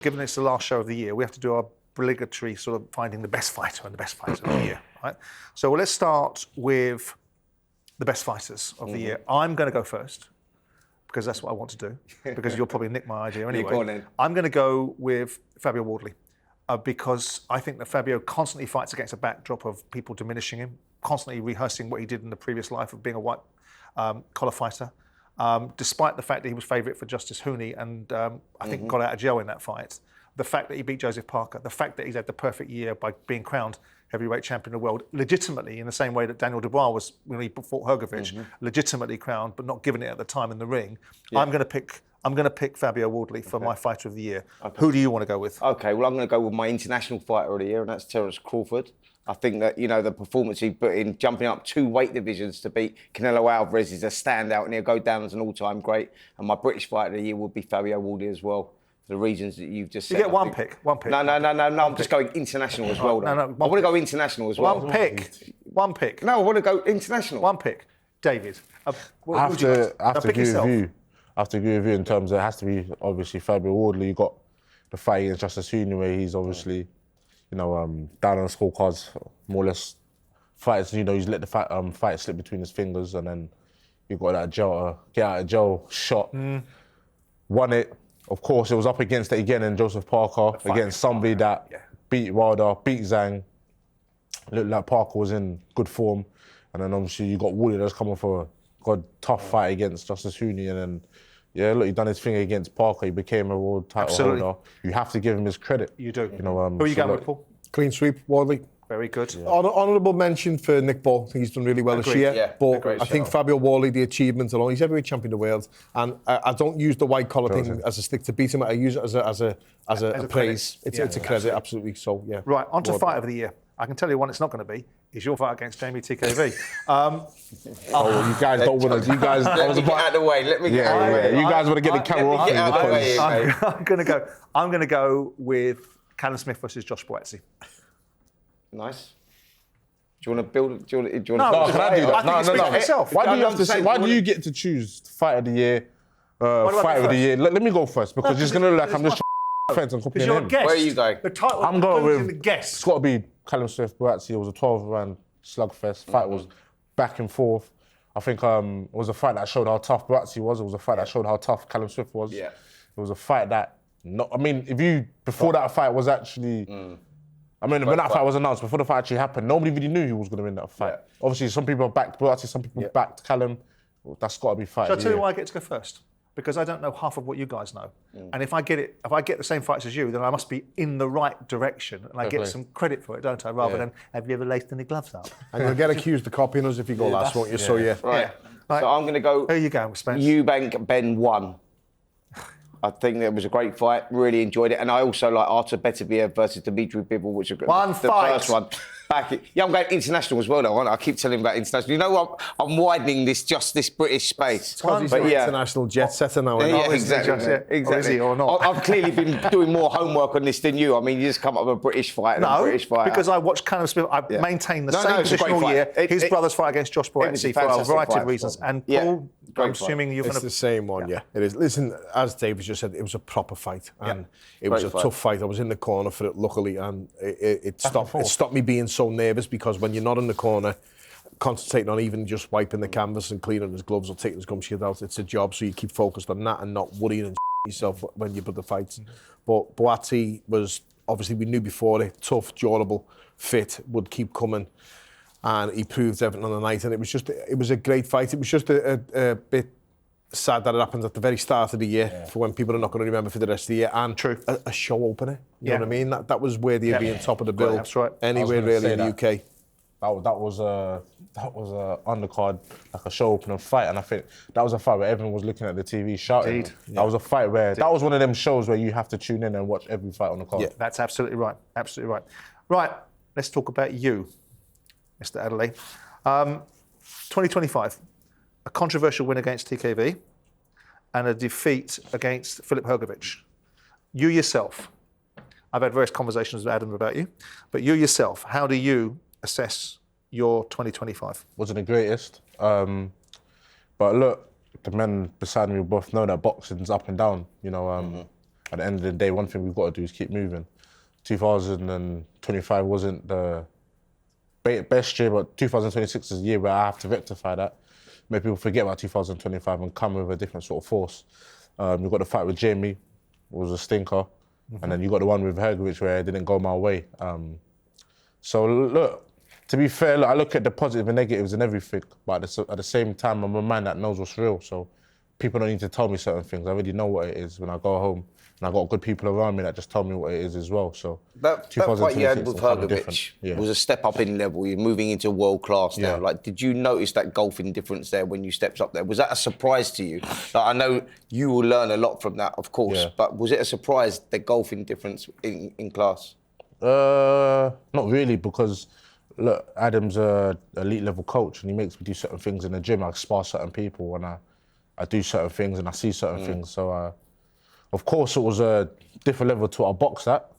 given it's the last show of the year, we have to do our obligatory sort of finding the best fighter and the best fighter of the year, right? So let's start with the best fighters of the year. I'm going to go first because that's what I want to do, because you'll probably nick my idea anyway. Go on then. I'm going to go with Fabio Wardley because I think that Fabio constantly fights against a backdrop of people diminishing him, constantly rehearsing what he did in the previous life of being a white collar fighter. Despite the fact that he was favourite for Justice Hooney and I think got out of jail in that fight, the fact that he beat Joseph Parker, the fact that he's had the perfect year by being crowned heavyweight champion of the world, legitimately in the same way that Daniel Dubois was when he fought Hrgovic, legitimately crowned but not given it at the time in the ring. Yeah. I'm going to pick Fabio Wardley for my fighter of the year. Okay. Who do you want to go with? Okay, well I'm going to go with my international fighter of the year, and that's Terence Crawford. I think that, you know, the performance he put in, jumping up 2 weight divisions to beat Canelo Alvarez is a standout, and he'll go down as an all-time great. And my British fighter of the year would be Fabio Wardley as well, for the reasons that you've just said. You get one pick. No, I'm just going international as well. No, I want to go international as well. One pick. No, I want to go international. One pick. David. I have to agree with you in terms of it has to be obviously Fabio Wardley. You got the fight against Justice Hooney where he's obviously, you know, down on the scorecards, more or less fights. You know, he's let the fight slip between his fingers, and then you got that get out of jail shot. Won it. Of course, it was up against it again in Joseph Parker, against somebody that beat Wilder, beat Zhang. Looked like Parker was in good form, and then obviously you got Wardley that's coming for a tough fight against Justice Hooney, and then he done his thing against Parker. He became a world title holder. You have to give him his credit. You do. You know, who are you going with, Paul? Clean sweep, Wardley. Very good. Yeah. Honourable mention for Nick Ball. I think he's done really well this year. Yeah, but I think Fabio Wardley, the achievement alone, he's heavyweight champion of the world. And I don't use the white collar thing as a stick to beat him. I use it as a praise. It's a credit, absolutely. So yeah. Right, on to fight of the year. I can tell you one it's not going to be. Is your fight against Jamie TKV. You guys don't want to. You guys. Let me get out of the way. Let me get out of the way. You guys want to get the camera off. Get out of the way, I'm going to go with Callum Smith versus Josh Boazzi. Nice. Do you want to build? Do you want to? No, can I do that? No. Why do you have to say? Why do you get to choose fight of the year? Fight of the year. Let me go first because it's going to look like I'm just fence and copying him. Guest. Where are you going? The title. I'm going with the guest. It's got to be Callum Smith Boazzi. It was a 12-round slugfest. Fight was back and forth. I think it was a fight that showed how tough Boazzi was. It was a fight that showed how tough Callum Smith was. Yeah. It was a fight that. Before that fight was actually. When that fight was announced, before the fight actually happened, nobody really knew who was going to win that fight. Yeah. Obviously, some people backed Boazzi, some people backed Callum. That's got to be fight. Shall I tell you why I get to go first? Because I don't know half of what you guys know. And if I get the same fights as you, then I must be in the right direction, and I get some credit for it, don't I? Rather than, have you ever laced any gloves up? And you'll get accused of copying us if you go last, won't you? So Right. So I'm going to go. Who are you going with, Spence? Eubank Ben 1. I think that was a great fight. Really enjoyed it, and I also like Artur Beterbiev versus Dimitri Bivol, which was the first one. I'm going international as well, though. I keep telling him about international. You know what? I'm widening this British space. Because he's an international jet setter now. Exactly. Or is he or not? I've clearly been doing more homework on this than you. I mean, you just come up with a British fight and a British fighter. Because I watched Callum Smith. I maintained the same position all year. His brother's fight against Josh Boazzi for a variety of reasons. And Paul, I'm assuming you're going to... It's the same one, It is. Listen, as David just said, it was a proper fight. And it was a tough fight. I was in the corner for it, luckily, and it stopped me being so nervous, because when you're not in the corner, concentrating on even just wiping the canvas and cleaning his gloves or taking his gum shield out, it's a job, so you keep focused on that and not worrying and yourself when you put the fights. But Boazzi was, obviously we knew before it, tough, durable, fit, would keep coming, and he proved everything on the night, and it was a great fight. It was just a bit sad that it happened at the very start of the year, for when people are not going to remember for the rest of the year, and a show opener. You know what I mean? That was worthy of being top of the bill. That's right. Anywhere really in the UK. That was a undercard, like a show opener fight, and I think that was a fight where everyone was looking at the TV shouting. That was a fight where that was one of them shows where you have to tune in and watch every fight on the card. Yeah, that's absolutely right. Absolutely right. Right, let's talk about you, Mr. Adeleye. 2025, a controversial win against TKV and a defeat against Filip Hrgovic. You yourself, I've had various conversations with Adam about you, but you yourself, how do you assess your 2025? Wasn't the greatest, but look, the men beside me both know that boxing's up and down. You know, at the end of the day, one thing we've got to do is keep moving. 2025 wasn't the best year, but 2026 is a year where I have to rectify that. Make people forget about 2025 and come with a different sort of force. You've got the fight with Jamie, was a stinker. And then you got the one with Hergovich where it didn't go my way. So look, to be fair, look, I look at the positive and negatives and everything, but at the same time, I'm a man that knows what's real. So people don't need to tell me certain things. I already know what it is when I go home. And I got good people around me that just tell me what it is as well. So that fight you had with Hergovich was a step up in level. You're moving into world class now. Like, did you notice that golfing difference there when you stepped up there? Was that a surprise to you? Like, I know you will learn a lot from that, of course. But was it a surprise, the golfing difference in class? Not really, because look, Adam's a elite level coach and he makes me do certain things in the gym. I spar certain people and I do certain things and I see certain things. So of course it was a different level to what I boxed at.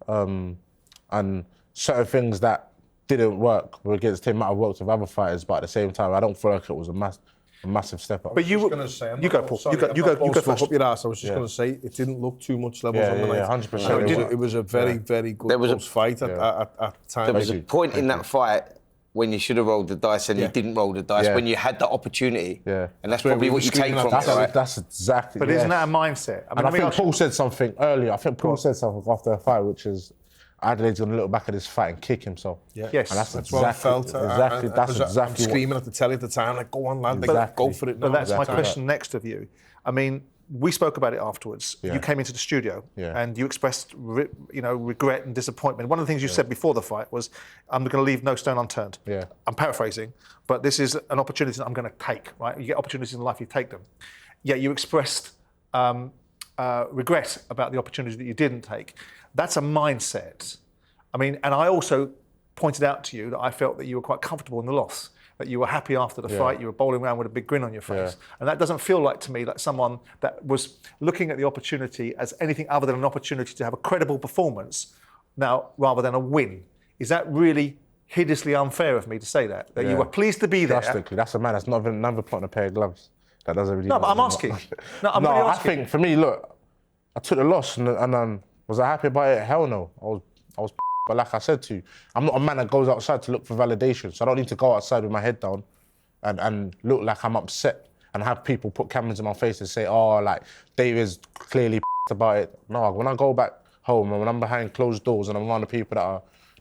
And certain things that didn't work were against him. I worked with other fighters, but at the same time, I don't feel like it was a massive step up. But you were going to say, you go, Paul. You go first. Up your ass. I was just going to say, it didn't look too much levels on the night. 100%. It was a very, very good close fight at the time. There was a point in that fight when you should have rolled the dice and you didn't roll the dice, when you had the opportunity. And that's probably what you take from it, right? That's exactly. But isn't that a mindset? I think Paul said something earlier. I think Paul said something after the fight, which is Adelaide's going to look back at this fight and kick himself. Yes, and that's what I felt. Exactly. That's exactly. I'm screaming at the telly at the time, like, go on, lad, go for it. But that's my question next of you. I mean, we spoke about it afterwards. You came into the studio and you expressed, regret and disappointment. One of the things you said before the fight was, "I'm going to leave no stone unturned." I'm paraphrasing, but this is an opportunity that I'm going to take. Right? You get opportunities in life, you take them. Yet you expressed regret about the opportunity that you didn't take. That's a mindset. I mean, and I also pointed out to you that I felt that you were quite comfortable in the loss, that you were happy after the fight, you were bowling around with a big grin on your face. And that doesn't feel like to me like someone that was looking at the opportunity as anything other than an opportunity to have a credible performance now rather than a win. Is that really hideously unfair of me to say that? That you were pleased to be there? Drastically. That's a man that's never put on a pair of gloves. That doesn't really... No, but I'm asking. No, I'm really asking. I think, for me, look, I took the loss and was I happy about it? Hell no. I was but like I said to you, I'm not a man that goes outside to look for validation. So I don't need to go outside with my head down and look like I'm upset and have people put cameras in my face and say, oh, like, David's clearly about it. No, when I go back home and when I'm behind closed doors and I'm around the people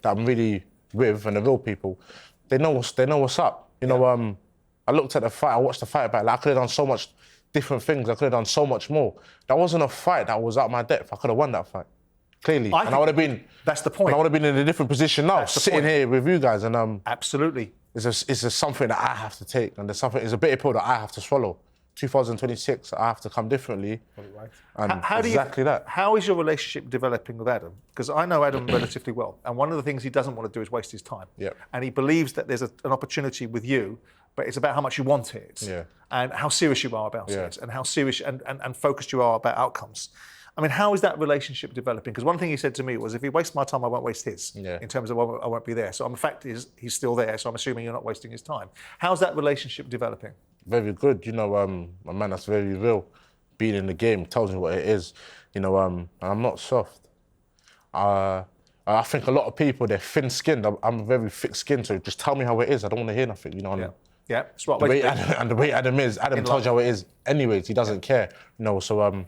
that I'm really with and the real people, they know what's up. You know, I looked at the fight, I watched the fight back. Like, I could have done so much different things. I could have done so much more. That wasn't a fight that was out my depth. I could have won that fight. Clearly, and I would have been. That's the point. And I would have been in a different position now, sitting here with you guys. And absolutely, it's something that I have to take, and it's a bitter pill that I have to swallow. 2026, I have to come differently. Right. And that. How is your relationship developing with Adam? Because I know Adam relatively well, and one of the things he doesn't want to do is waste his time. And he believes that there's an opportunity with you, but it's about how much you want it, and how serious you are about it, and how serious and focused you are about outcomes. I mean, how is that relationship developing? Because one thing he said to me was, if he wastes my time, I won't waste his, in terms of I won't be there. So the fact is, he's still there, so I'm assuming you're not wasting his time. How's that relationship developing? Very good. You know, a man that's very real, being in the game, tells me what it is. You know, and I'm not soft. I think a lot of people, they're thin-skinned. I'm very thick-skinned, so just tell me how it is. I don't want to hear nothing, you know. Yeah, that's right. The way Adam is, Adam tells you how it is anyways. He doesn't care, you know, so...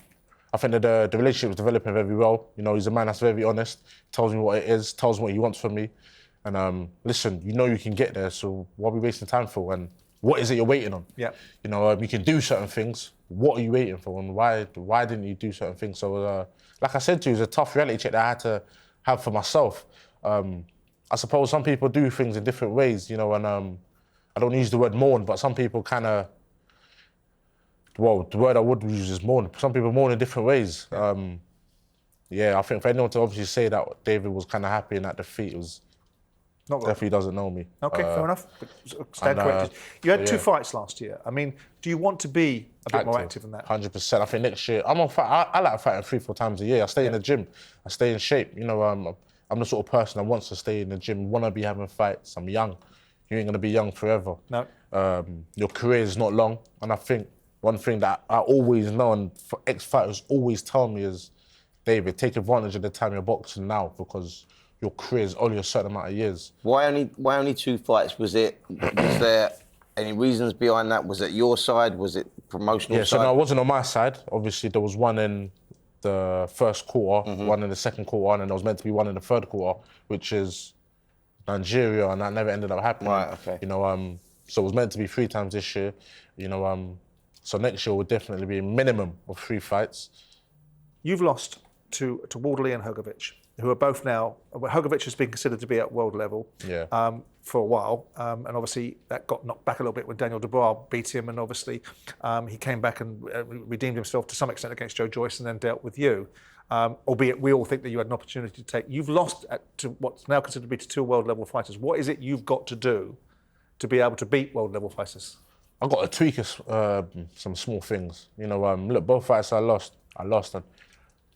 I think that the relationship is developing very well. You know, he's a man that's very honest, tells me what it is, tells me what he wants from me. And listen, you know you can get there, so what are we wasting time for? And what is it you're waiting on? You know, you can do certain things. What are you waiting for? And why didn't you do certain things? So, like I said to you, it was a tough reality check that I had to have for myself. I suppose some people do things in different ways, you know, and I don't use the word mourn, but some people kind of, well, the word I would use is mourn. Some people mourn in different ways. I think for anyone to obviously say that David was kind of happy in that defeat, it was definitely doesn't know me. Okay, fair enough. Stand corrected. You had 2 fights last year. I mean, do you want to be a bit more active than that? 100%. I think next year, I'm on fight. I like fighting 3-4 times a year. I stay in the gym. I stay in shape. You know, I'm the sort of person that wants to stay in the gym, want to be having fights. I'm young. You ain't going to be young forever. No. Your career is not long, and I think one thing that I always know, and ex-fighters always tell me, is David, take advantage of the time you're boxing now because your career is only a certain amount of years. Why only 2 fights? Was there any reasons behind that? Was it your side? Was it promotional side? So no, it wasn't on my side. Obviously, there was one in the first quarter, one in the second quarter, and there was meant to be one in the third quarter, which is Nigeria, and that never ended up happening. Right, okay. You know, so it was meant to be 3 times this year. You know, so next year will definitely be a minimum of 3 fights. You've lost to Wardley and Hrgovic, who are both now. Hrgovic has been considered to be at world level for a while, and obviously that got knocked back a little bit when Daniel Dubois beat him, and obviously he came back and redeemed himself to some extent against Joe Joyce, and then dealt with you. Albeit we all think that you had an opportunity to take. You've lost to what's now considered to be 2 world level fighters. What is it you've got to do to be able to beat world level fighters? I've got to tweak some small things. You know, look, both fights I lost. And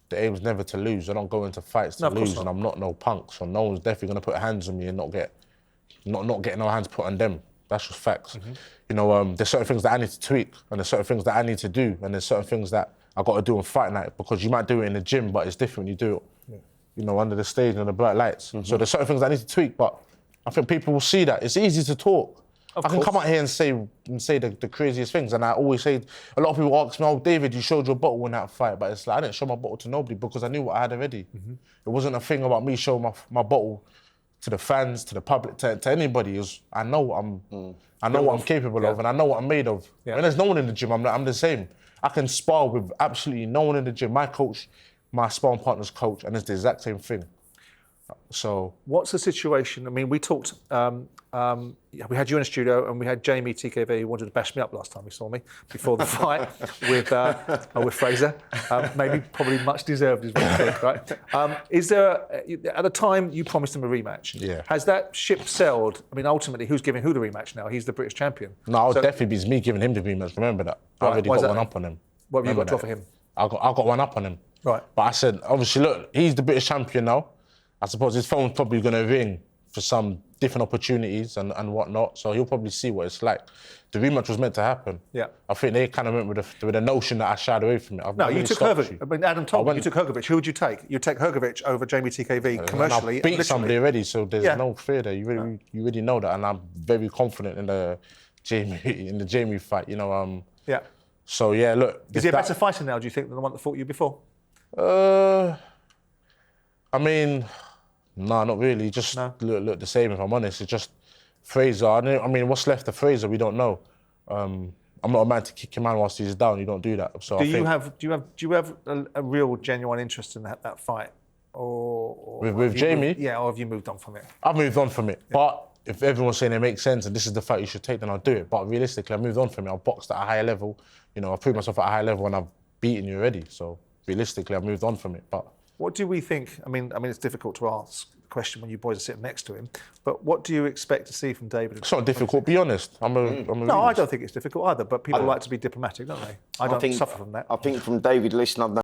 the aim's never to lose. I don't go into fights to lose, and I'm not no punk. So no one's definitely going to put hands on me and not get no hands put on them. That's just facts. You know, there's certain things that I need to tweak, and there's certain things that I need to do, and there's certain things that I got to do on fight night, because you might do it in the gym, but it's different. You do it, you know, under the stage and the bright lights. So there's certain things I need to tweak, but I think people will see that. It's easy to talk. I can come out here and say the craziest things, and I always say, a lot of people ask me, "Oh, David, you showed your bottle in that fight," but it's like I didn't show my bottle to nobody because I knew what I had already. It wasn't a thing about me showing my bottle to the fans, to the public, to anybody. It was, I know what I'm capable of, and I know what I'm made of. When there's no one in the gym, I'm the same. I can spar with absolutely no one in the gym. My coach, my sparring partner's coach, and it's the exact same thing. So, what's the situation? I mean, we talked. We had you in a studio, and we had Jamie TKV, who wanted to bash me up last time he saw me before the fight with Fraser. Probably much deserved, is what I think, right? Is there at the time you promised him a rematch? Yeah. Has that ship sailed? I mean, ultimately, who's giving who the rematch now? He's the British champion. No, definitely it's me giving him the rematch. Remember that. I already got one up on him. What have you got to offer him? I got one up on him. Right. But I said, obviously, look, he's the British champion now. I suppose his phone's probably going to ring for some different opportunities and whatnot, so he'll probably see what it's like. The rematch was meant to happen. Yeah. I think they kind of went with the notion that I shied away from it. You took Hrgovic. I mean, Adam told me you took Hrgovic. Who would you take? You'd take Hrgovic over Jamie TKV commercially. I beat somebody already, so there's no fear there. You really know that, and I'm very confident in the Jamie fight. You know. Yeah. So yeah, look. Is he a better fighter now? Do you think than the one that fought you before? I mean, no, not really. Just look the same, if I'm honest. It's just Fraser. I mean, what's left of Fraser, we don't know. I'm not a man to kick him out whilst he's down. You don't do that. So do you have a real genuine interest in that fight, or with Jamie? Or have you moved on from it? I've moved on from it, but if everyone's saying it makes sense and this is the fight you should take, then I'll do it. But realistically, I've moved on from it. I've boxed at a higher level. You know, I've proved myself at a high level and I've beaten you already. So realistically, I've moved on from it. But what do we think? I mean, it's difficult to ask the question when you boys are sitting next to him. But what do you expect to see from David? It's not difficult. Be honest. I'm a No, I don't think it's difficult either. But people like to be diplomatic, don't they? I don't suffer from that. I think from David, listen, I've